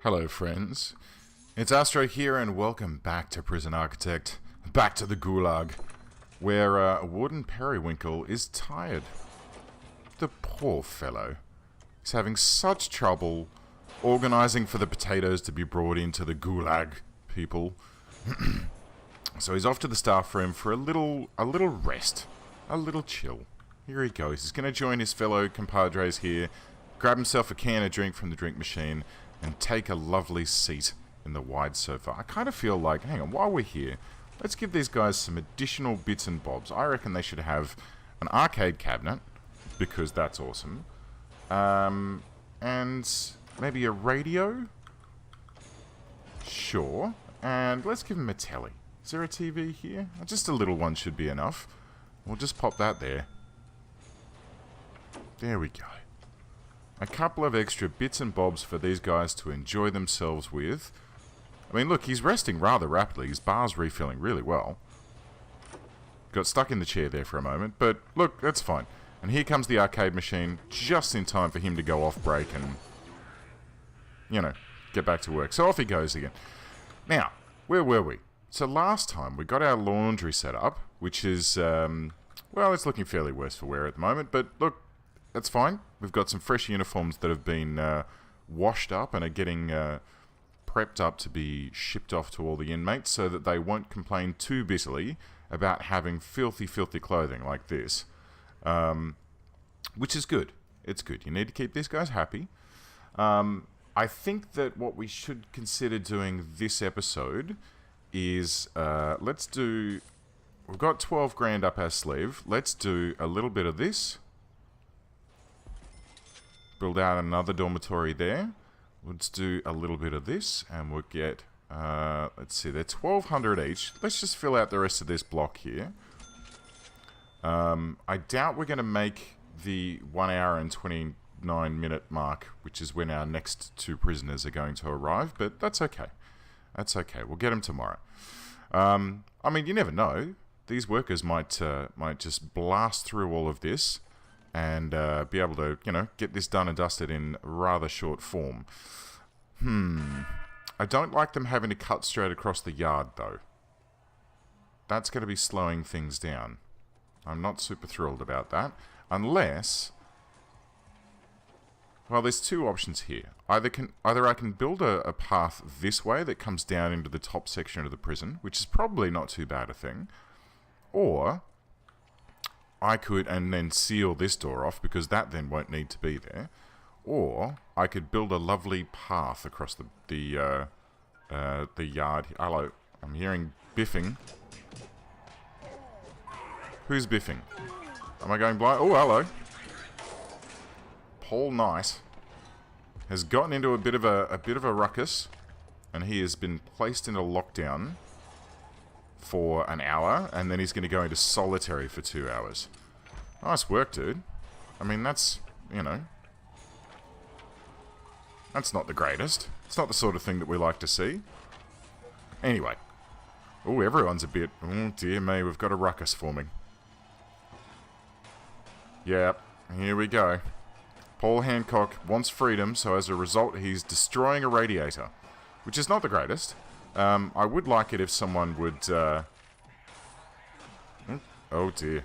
Hello friends, it's Astro here and welcome back to Prison Architect, back to the Gulag, where Warden Periwinkle is tired. The poor fellow. He's having such trouble organising for the potatoes to be brought into the Gulag, people. So he's off to the staff room for a little rest, a little chill. Here he goes, he's going to join his fellow compadres here, grab himself a can of drink from the drink machine, and take a lovely seat in the wide sofa. I kind of feel like, hang on, while we're here, let's give these guys some additional bits and bobs. I reckon they should have an arcade cabinet, because that's awesome. And maybe a radio? Sure. And let's give them a telly. Is there a TV here? Just a little one should be enough. We'll just pop that there. There we go. A couple of extra bits and bobs for these guys to enjoy themselves with. I mean, look, he's resting rather rapidly. His bar's refilling really well. Got stuck in the chair there for a moment, but look, that's fine. And here comes the arcade machine, just in time for him to go off break and, you know, get back to work. So off he goes again. Now, where were we? So last time we got our laundry set up, which is, well, it's looking fairly worse for wear at the moment, but look, that's fine. We've got some fresh uniforms that have been washed up and are getting prepped up to be shipped off to all the inmates so that they won't complain too bitterly about having filthy, filthy clothing like this. Which is good. It's good. You need to keep these guys happy. I think that what we should consider doing this episode is, let's do... We've got 12 grand up our sleeve. Let's do a little bit of this. Build out another dormitory there. Let's do a little bit of this, and we'll get, let's see, they're 1,200 each. Let's just fill out the rest of this block here. I doubt we're going to make the 1 hour and 29 minute mark, which is when our next two prisoners are going to arrive, but that's okay. That's okay. We'll get them tomorrow. I mean, you never know. These workers might just blast through all of this and be able to, you know, get this done and dusted in rather short form. I don't like them having to cut straight across the yard, though. That's going to be slowing things down. I'm not super thrilled about that. Unless... Well, there's two options here. Either I can build a path this way that comes down into the top section of the prison, which is probably not too bad a thing. Or... I could, and then seal this door off, because that then won't need to be there. Or, I could build a lovely path across the yard. Hello, I'm hearing biffing. Who's biffing? Am I going blind? Oh, hello. Paul Knight has gotten into a bit of a ruckus, and he has been placed into lockdown for an hour, and then he's going to go into solitary for 2 hours. Nice work, dude. I mean, that's, you know, that's not the greatest. It's not the sort of thing that we like to see. Anyway. Oh, everyone's a bit... Oh, dear me, we've got a ruckus forming. Yep, here we go. Paul Hancock wants freedom, so as a result, he's destroying a radiator. Which is not the greatest. I would like it if someone would, oh dear.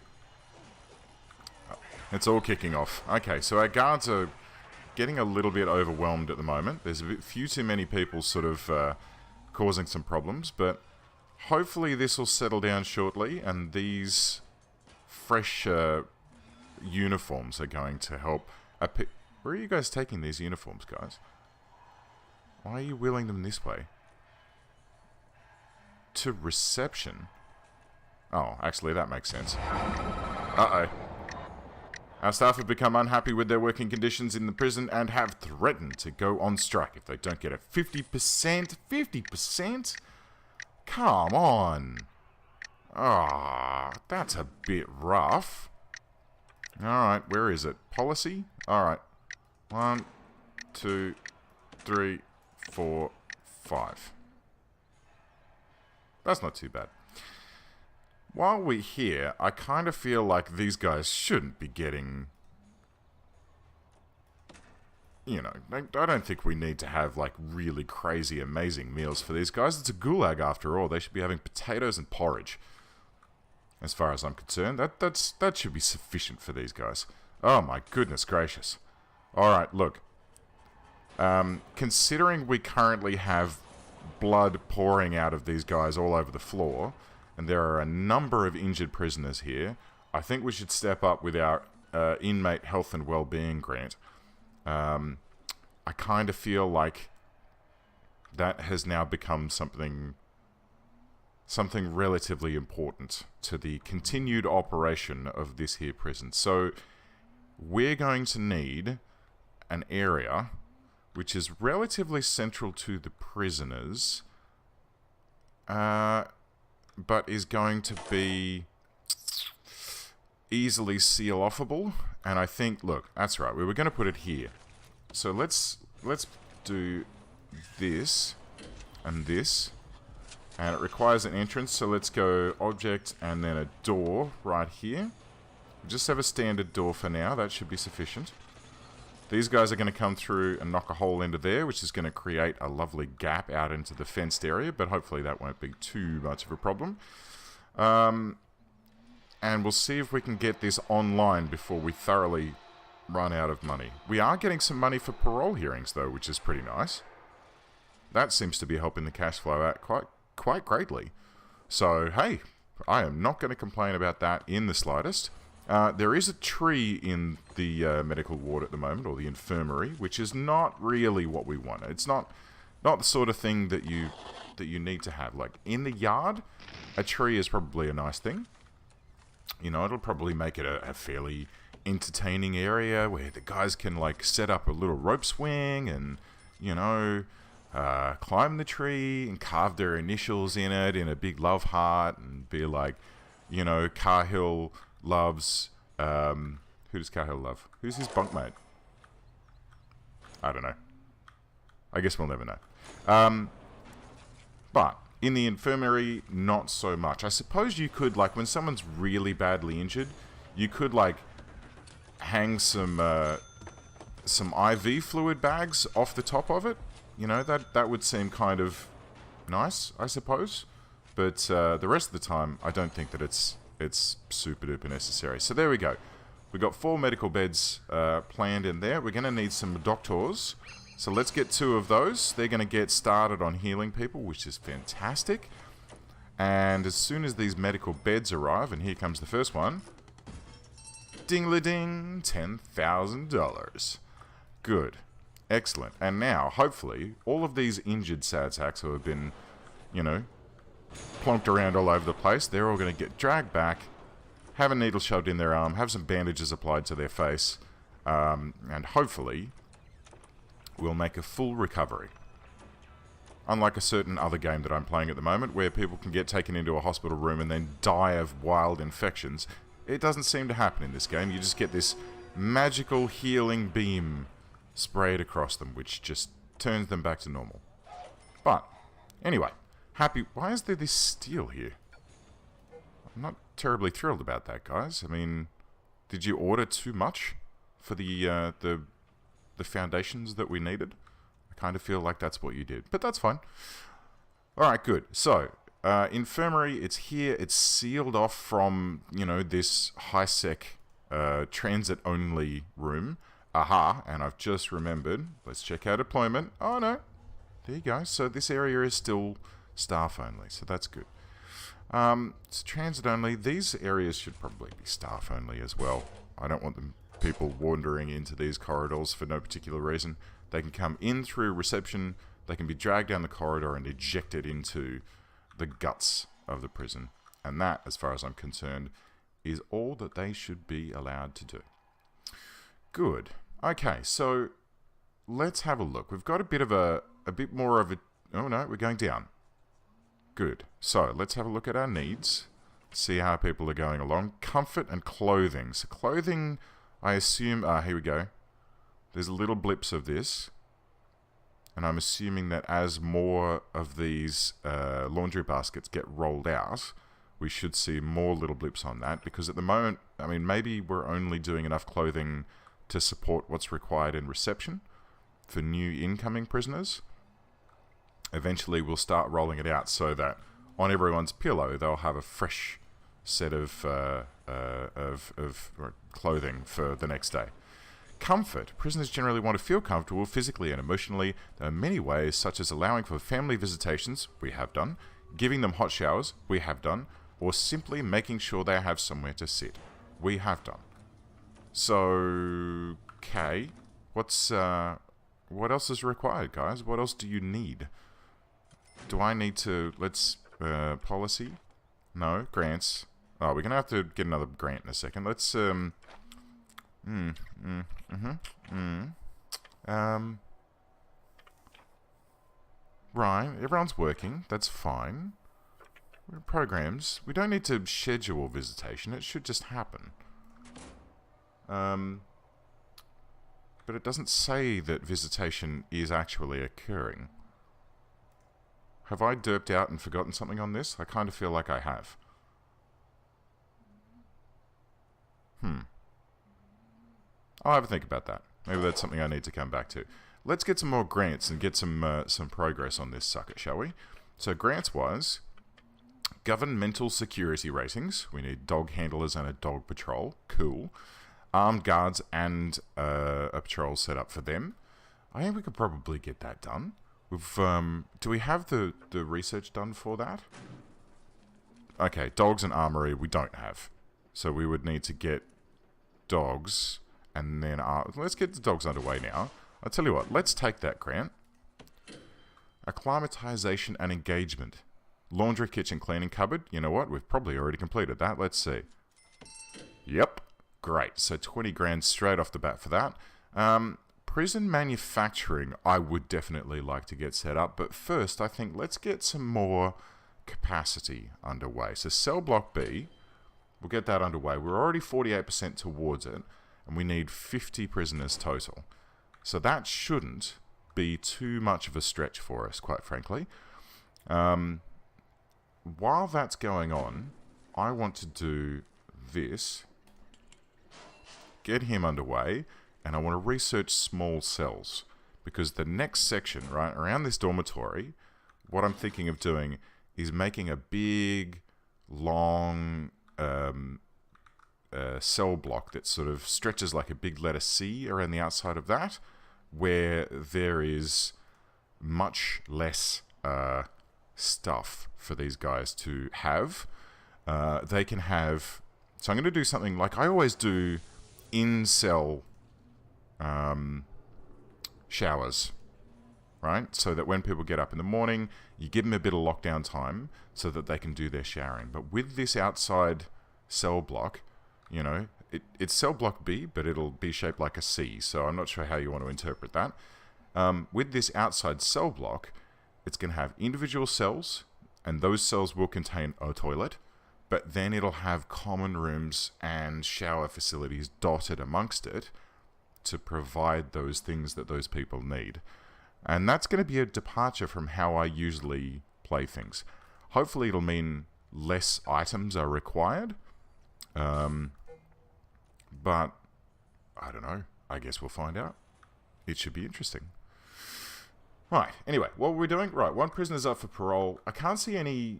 It's all kicking off. Okay, so our guards are getting a little bit overwhelmed at the moment. There's a few too many people sort of causing some problems, but hopefully this will settle down shortly, and these fresh uniforms are going to help. Where are you guys taking these uniforms, guys? Why are you wheeling them this way? To reception? Oh, actually that makes sense. Uh-oh. Our staff have become unhappy with their working conditions in the prison and have threatened to go on strike if they don't get a 50%. 50%? Come on. Ah, that's a bit rough. Alright, where is it? Policy? Alright. 1, 2, 3, 4, 5. That's not too bad. While we're here, I kind of feel like these guys shouldn't be getting you know, I don't think we need to have, like, really crazy, amazing meals for these guys. It's a gulag, after all. They should be having potatoes and porridge, as far as I'm concerned. That should be sufficient for these guys. Oh, my goodness gracious. Alright, look. Considering we currently have blood pouring out of these guys all over the floor, and there are a number of injured prisoners here, I think we should step up with our inmate health and well-being grant. I kind of feel like that has now become something relatively important to the continued operation of this here prison. So we're going to need an area which is relatively central to the prisoners, but is going to be easily seal-offable. And I think, look, that's right, we were going to put it here. So let's do this and this, and it requires an entrance, so let's go object and then a door right here. Just have a standard door for now, that should be sufficient. These guys are going to come through and knock a hole into there, which is going to create a lovely gap out into the fenced area, but hopefully that won't be too much of a problem. And we'll see if we can get this online before we thoroughly run out of money. We are getting some money for parole hearings, though, which is pretty nice. That seems to be helping the cash flow out quite greatly. So, hey, I am not going to complain about that in the slightest. There is a tree in the medical ward at the moment, or the infirmary, which is not really what we want. It's not the sort of thing that you need to have. Like, in the yard, a tree is probably a nice thing. You know, it'll probably make it a fairly entertaining area where the guys can, like, set up a little rope swing and, you know, climb the tree and carve their initials in it in a big love heart and be like, you know, Cahill loves, who does Cahill love? Who's his bunkmate? I don't know. I guess we'll never know. But in the infirmary, not so much. I suppose you could, like, when someone's really badly injured, you could, like, hang some IV fluid bags off the top of it. You know, that would seem kind of nice, I suppose. But the rest of the time, I don't think that it's super duper necessary. So there we go. We've got 4 medical beds planned in there. We're going to need some doctors. So let's get 2 of those. They're going to get started on healing people, which is fantastic. And as soon as these medical beds arrive, and here comes the first one, ding-la-ding, $10,000. Good. Excellent. And now, hopefully, all of these injured sad sacks who have been, you know, plonked around all over the place, they're all going to get dragged back, have a needle shoved in their arm, have some bandages applied to their face, and hopefully we'll make a full recovery. Unlike a certain other game that I'm playing at the moment, where people can get taken into a hospital room and then die of wild infections, it doesn't seem to happen in this game. You just get this magical healing beam sprayed across them, which just turns them back to normal. But, anyway, happy... Why is there this steel here? I'm not terribly thrilled about that, guys. I mean, did you order too much for the foundations that we needed? I kind of feel like that's what you did, but that's fine. Alright, good. So, infirmary, it's here. It's sealed off from, you know, this high-sec transit-only room. Aha, and I've just remembered. Let's check our deployment. Oh, no. There you go. So this area is still staff only, so that's good. It's transit only. These areas should probably be staff only as well. I don't want people wandering into these corridors for no particular reason. They can come in through reception, they can be dragged down the corridor and ejected into the guts of the prison. And that, as far as I'm concerned, is all that they should be allowed to do. Good. Okay, so let's have a look. We've got a bit more of a... Oh no, we're going down. Good. So let's have a look at our needs. See how people are going along. Comfort and clothing. So clothing, I assume... here we go. There's little blips of this. And I'm assuming that as more of these laundry baskets get rolled out, we should see more little blips on that. Because at the moment, I mean, maybe we're only doing enough clothing to support what's required in reception. for new incoming prisoners. Eventually we'll start rolling it out so that on everyone's pillow they'll have a fresh set of clothing for the next day. Comfort. Prisoners generally want to feel comfortable physically and emotionally. There are many ways, such as allowing for family visitations, we have done, giving them hot showers, we have done, or simply making sure they have somewhere to sit, we have done. So, okay, what else is required, guys? What else do you need? Do I need to, policy? No, grants. Oh, we're going to have to get another grant in a second. Let's, right, everyone's working. That's fine. Programs. We don't need to schedule visitation. It should just happen. But it doesn't say that visitation is actually occurring. Have I derped out and forgotten something on this? I kind of feel like I have. I'll have a think about that. Maybe that's something I need to come back to. Let's get some more grants and get some progress on this sucker, shall we? So grants-wise, governmental security ratings. We need dog handlers and a dog patrol. Cool. Armed guards and a patrol set up for them. I think we could probably get that done. We've do we have the research done for that? Okay, dogs and armory we don't have. So we would need to get dogs and then let's get the dogs underway now. I'll tell you what, let's take that grant. Acclimatization and engagement. Laundry, kitchen, cleaning, cupboard. You know what? We've probably already completed that. Let's see. Yep. Great. So 20 grand straight off the bat for that. Prison manufacturing, I would definitely like to get set up. But first, I think let's get some more capacity underway. So cell block B, we'll get that underway. We're already 48% towards it. And we need 50 prisoners total. So that shouldn't be too much of a stretch for us, quite frankly. While that's going on, I want to do this. Get him underway. And I want to research small cells. Because the next section, right, around this dormitory, what I'm thinking of doing is making a big, long cell block that sort of stretches like a big letter C around the outside of that, where there is much less stuff for these guys to have. They can have... So I'm going to do something like I always do in-cell showers, right? So that when people get up in the morning, you give them a bit of lockdown time so that they can do their showering. But with this outside cell block, you know, it's cell block B, but it'll be shaped like a C, so I'm not sure how you want to interpret that. With this outside cell block, it's going to have individual cells, and those cells will contain a toilet, but then it'll have common rooms and shower facilities dotted amongst it to provide those things that those people need. And that's going to be a departure from how I usually play things. Hopefully it'll mean less items are required. But, I don't know. I guess we'll find out. It should be interesting. Right, anyway, what were we doing? Right, one prisoner's up for parole. I can't see any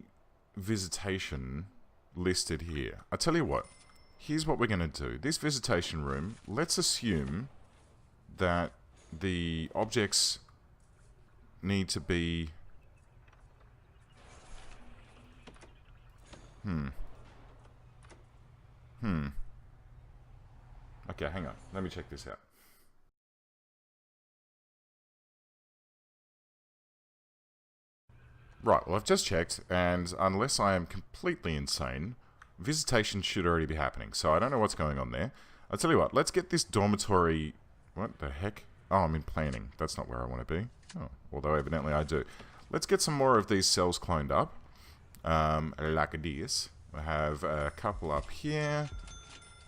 visitation listed here. I tell you what, here's what we're going to do. This visitation room, let's assume that the objects need to be... Okay, hang on. Let me check this out. Right, well I've just checked, and unless I am completely insane, visitation should already be happening, so I don't know what's going on there. I'll tell you what, let's get this dormitory... What the heck? Oh, I'm in planning. That's not where I want to be. Oh, although evidently I do. Let's get some more of these cells cloned up. Like this. We'll have a couple up here,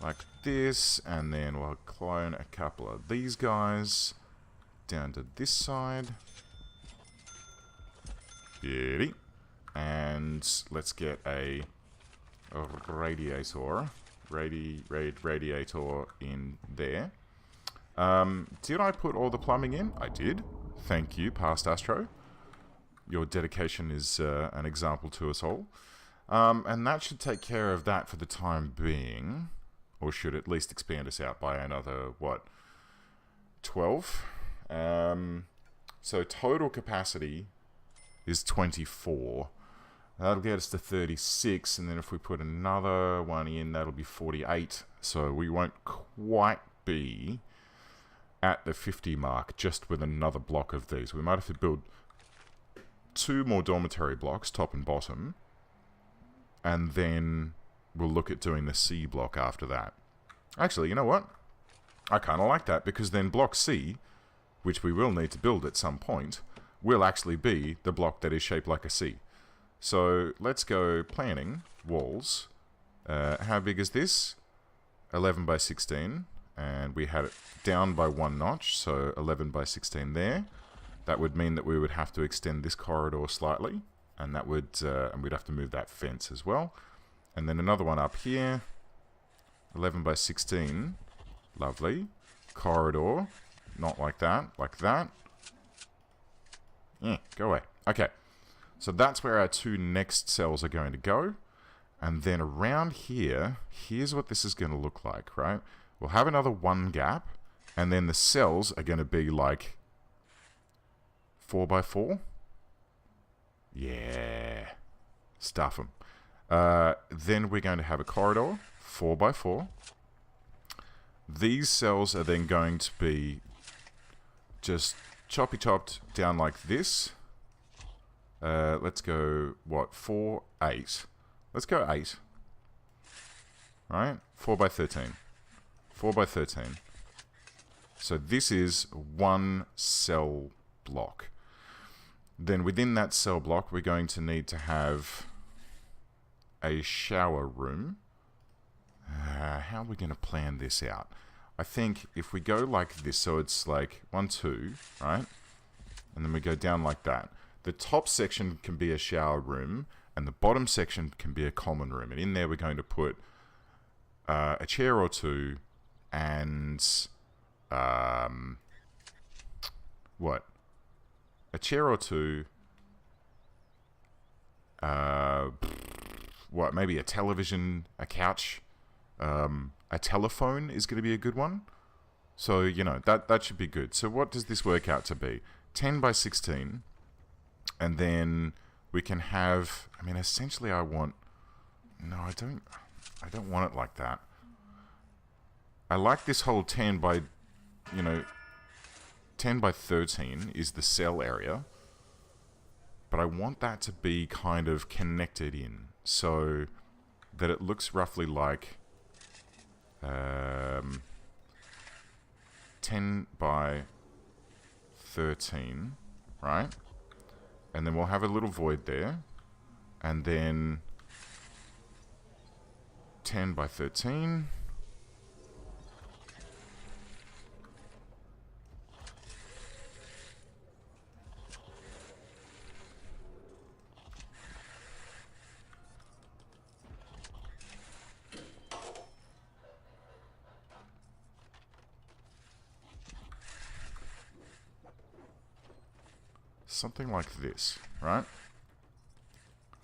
like this, and then we'll clone a couple of these guys down to this side. Beauty. And let's get a radiator. Radiator in there. Did I put all the plumbing in? I did. Thank you, past Astro. Your dedication is an example to us all. And that should take care of that for the time being. Or should at least expand us out by another, what, 12? So total capacity is 24. That'll get us to 36, and then if we put another one in, that'll be 48. So we won't quite be at the 50 mark just with another block of these. We might have to build 2 more dormitory blocks, top and bottom, and then we'll look at doing the C block after that. Actually, you know what? I kind of like that, because then block C, which we will need to build at some point, will actually be the block that is shaped like a C. So let's go planning, walls. How big is this? 11 by 16, and we had it down by 1 notch, so 11 by 16 there. That would mean that we would have to extend this corridor slightly, and that would, and we'd have to move that fence as well. And then another one up here, 11 by 16, lovely. Corridor, not like that, like that. Yeah, go away. Okay, so that's where our 2 next cells are going to go. And then around here, here's what this is going to look like, right? We'll have another 1 gap, and then the cells are going to be like 4 by 4. Yeah, stuff them. Then we're going to have a corridor, 4 by 4. These cells are then going to be just choppy chopped down like this. Let's go, what, 4, 8. Let's go 8. Right? 4 by 13. 4 by 13. So this is 1 cell block. Then within that cell block, we're going to need to have a shower room. How are we going to plan this out? I think if we go like this, so it's like 1, 2, right? And then we go down like that. The top section can be a shower room, and the bottom section can be a common room. And in there, we're going to put a chair or 2, and what? A chair or 2. What? Maybe a television, a couch. A telephone is going to be a good one. So, you know, that should be good. So what does this work out to be? 10 by 16. And then we can have, I mean, essentially I want, no, I don't want it like that. I like this whole 10 by, you know, 10 by 13 is the cell area. But I want that to be kind of connected in so that it looks roughly like 10 by 13, right? And then we'll have a little void there. And then 10 by 13. Something like this, right?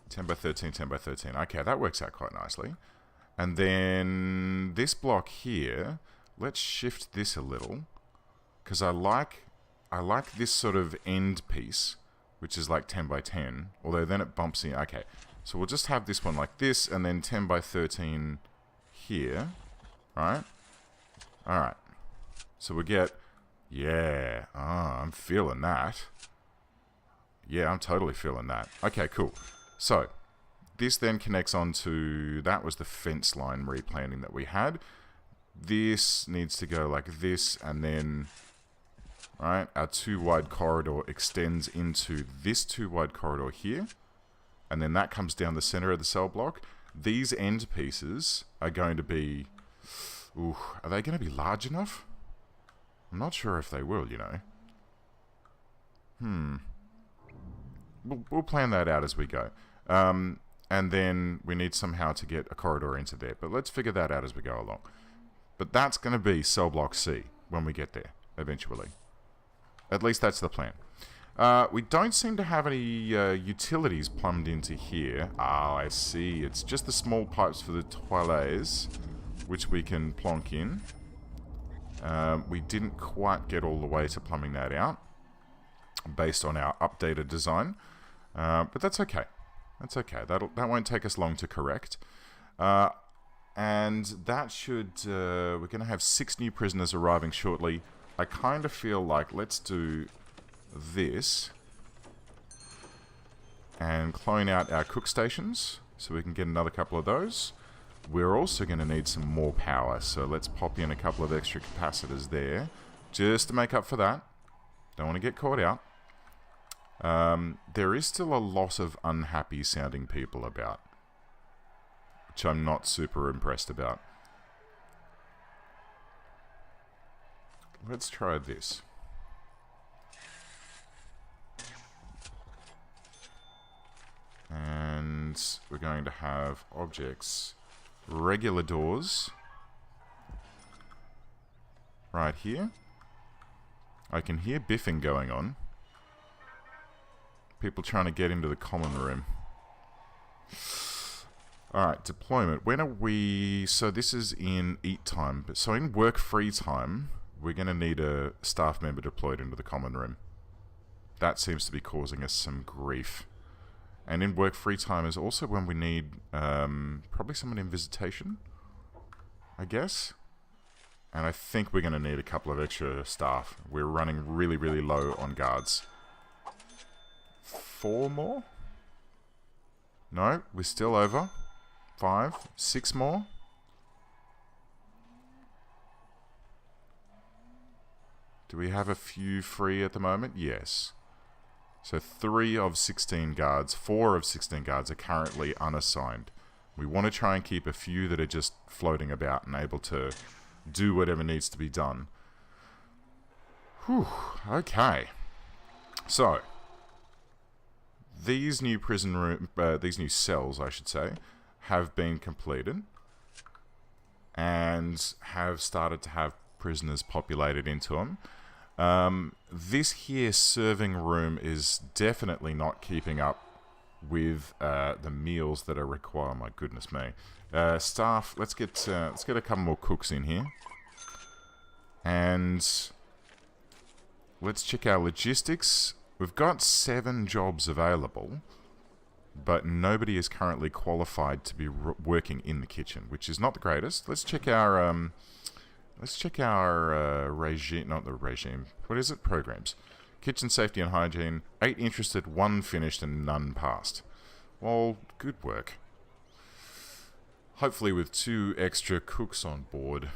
10 by 13, 10 by 13. Okay, that works out quite nicely. And then this block here, let's shift this a little, because I like this sort of end piece, which is like 10 by 10, although then it bumps in. Okay, so we'll just have this one like this, and then 10 by 13 here, right? All right, so we get, yeah, I'm feeling that. Yeah, I'm totally feeling that. Okay, cool. So, this then connects on to, that was the fence line replanning that we had. This needs to go like this, and then, right, our 2 wide corridor extends into this 2 wide corridor here. And then that comes down the center of the cell block. These end pieces are going to be, ooh, are they going to be large enough? I'm not sure if they will, you know. We'll plan that out as we go. And then we need somehow to get a corridor into there. But let's figure that out as we go along. But that's going to be cell block C. when we get there, eventually. At least that's the plan. We don't seem to have any utilities plumbed into here. Ah, I see. It's just the small pipes for the toilets, which we can plonk in. We didn't quite get all the way to plumbing that out, based on our updated design. But that's okay. That's okay. That won't take us long to correct. And that should... we're going to have 6 new prisoners arriving shortly. I kind of feel like let's do this and clone out our cook stations so we can get another couple of those. We're also going to need some more power, so let's pop in a couple of extra capacitors there just to make up for that. Don't want to get caught out. There is still a lot of unhappy sounding people about, which I'm not super impressed about. Let's try this. And we're going to have objects, regular doors, right here. I can hear biffing going on. People trying to get into the common room. Alright, deployment. When are we... So this is in eat time. So in work free time, we're going to need a staff member deployed into the common room. That seems to be causing us some grief. And in work free time is also when we need probably someone in visitation, I guess. And I think we're going to need a couple of extra staff. We're running really, really low on guards. 4 more? No, we're still over. 5, 6 more. Do we have a few free at the moment? Yes. So 3 of 16 guards, 4 of 16 guards are currently unassigned. We want to try and keep a few that are just floating about and able to do whatever needs to be done. Whew, okay. So, these new prison room, these new cells, I should say, have been completed and have started to have prisoners populated into them. This here serving room is definitely not keeping up with the meals that are required. My goodness me. Staff, let's get a couple more cooks in here. And let's check our logistics. We've got 7 jobs available, but nobody is currently qualified to be working in the kitchen, which is not the greatest. Let's check our regime, not the regime, what is it? Programs. Kitchen safety and hygiene, 8 interested, 1 finished, and none passed. Well, good work. Hopefully with 2 extra cooks on board,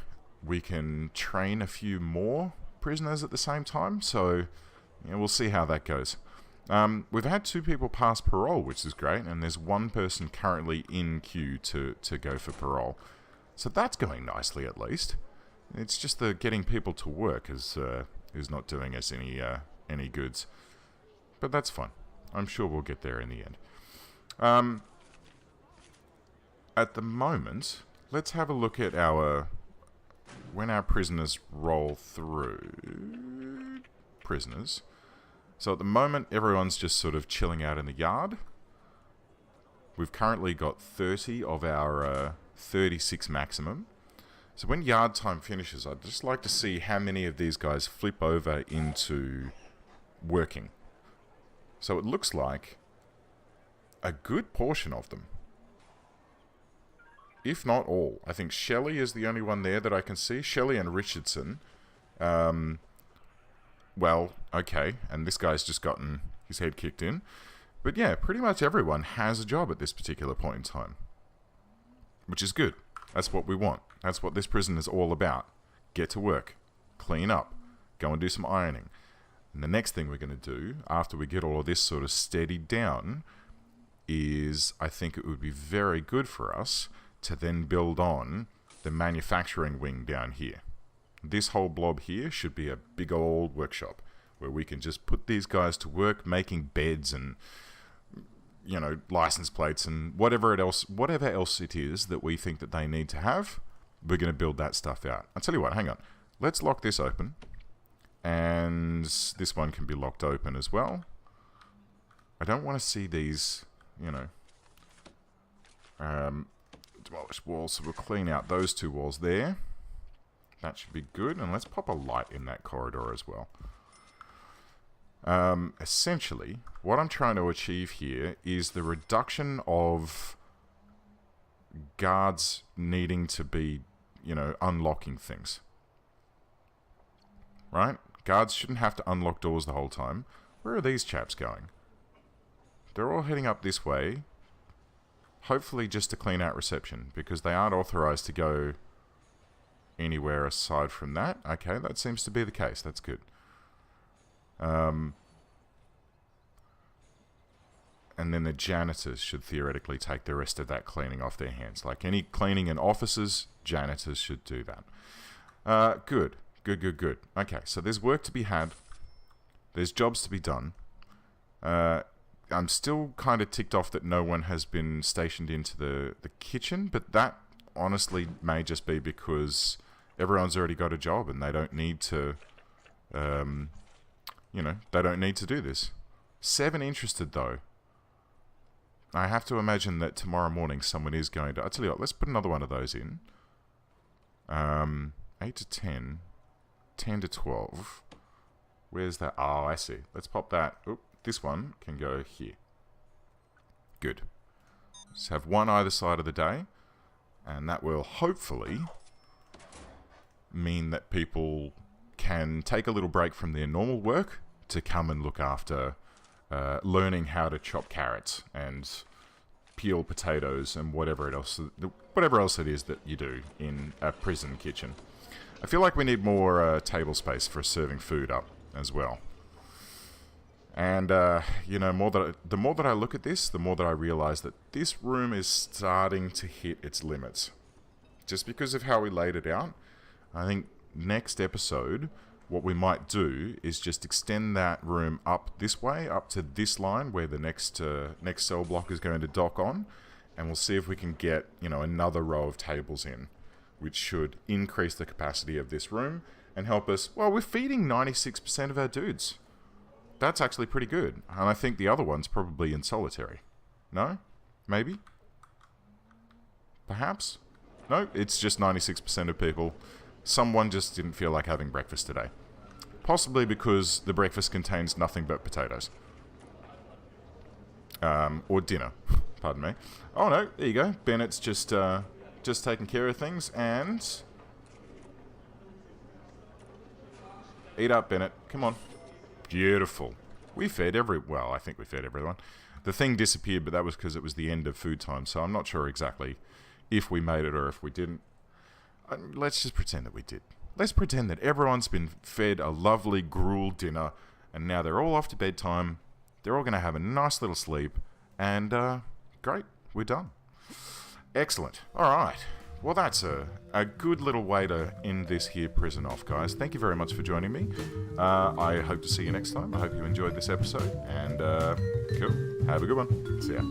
we can train a few more prisoners at the same time, so yeah, we'll see how that goes. We've had 2 people pass parole, which is great, and there's 1 person currently in queue to go for parole. So that's going nicely at least. It's just the getting people to work is not doing us any goods. But that's fine. I'm sure we'll get there in the end. At the moment, let's have a look at when our prisoners roll through. Prisoners. So at the moment, everyone's just sort of chilling out in the yard. We've currently got 30 of our 36 maximum. So when yard time finishes, I'd just like to see how many of these guys flip over into working. So it looks like a good portion of them. If not all. I think Shelley is the only one there that I can see. Shelley and Richardson. Well, okay. And this guy's just gotten his head kicked in. But yeah, pretty much everyone has a job at this particular point in time. Which is good. That's what we want. That's what this prison is all about. Get to work. Clean up. Go and do some ironing. And the next thing we're going to do, after we get all of this sort of steadied down, is I think it would be very good for us to then build on the manufacturing wing down here. This whole blob here should be a big old workshop where we can just put these guys to work making beds and, you know, license plates and whatever else it is that we think that they need to have. We're going to build that stuff out. I'll tell you what, hang on. let's lock this open. And this one can be locked open as well. I don't want to see these, you know, demolished walls. So we'll clean out those 2 walls there. That should be good. And let's pop a light in that corridor as well. Essentially, what I'm trying to achieve here is the reduction of guards needing to be, you know, unlocking things. Right? Guards shouldn't have to unlock doors the whole time. Where are these chaps going? They're all heading up this way. Hopefully just to clean out reception, because they aren't authorized to go anywhere aside from that. Okay, that seems to be the case. That's good. And then the janitors should theoretically take the rest of that cleaning off their hands. Like any cleaning in offices, janitors should do that. Good. Good. Okay, so there's work to be had. There's jobs to be done. I'm still kind of ticked off that no one has been stationed into the kitchen, but that honestly may just be because everyone's already got a job and they don't need to, you know, they don't need to do this. 7 interested though. I have to imagine that tomorrow morning someone is going to... I'll tell you what, let's put another one of those in. 8 to 10. 10 to 12. Where's that? Oh, I see. Let's pop that. Oop, this one can go here. Good. Just have one either side of the day. And that will hopefully mean that people can take a little break from their normal work to come and look after learning how to chop carrots and peel potatoes and whatever else it is that you do in a prison kitchen. I feel like we need more table space for serving food up as well. And, you know, the more that I look at this, the more that I realize that this room is starting to hit its limits. Just because of how we laid it out, I think next episode, what we might do is just extend that room up this way, up to this line where the next cell block is going to dock on. And we'll see if we can get, you know, another row of tables in, which should increase the capacity of this room and help us. Well, we're feeding 96% of our dudes. That's actually pretty good. And I think the other one's probably in solitary. No? Maybe? Perhaps? No, it's just 96% of people. Someone just didn't feel like having breakfast today. Possibly because the breakfast contains nothing but potatoes. Or dinner. Pardon me. Oh no, there you go. Bennett's just taking care of things and... Eat up, Bennett. Come on. Beautiful. We fed well, I think we fed everyone. The thing disappeared, but that was because it was the end of food time, so I'm not sure exactly if we made it or if we didn't. Let's just pretend that we did. Let's pretend that everyone's been fed a lovely gruel dinner, and now they're all off to bedtime. They're all going to have a nice little sleep, and great, we're done. Excellent. All right. Well, that's a good little way to end this here prison off, guys. Thank you very much for joining me. I hope to see you next time. I hope you enjoyed this episode, and cool. Have a good one. See ya.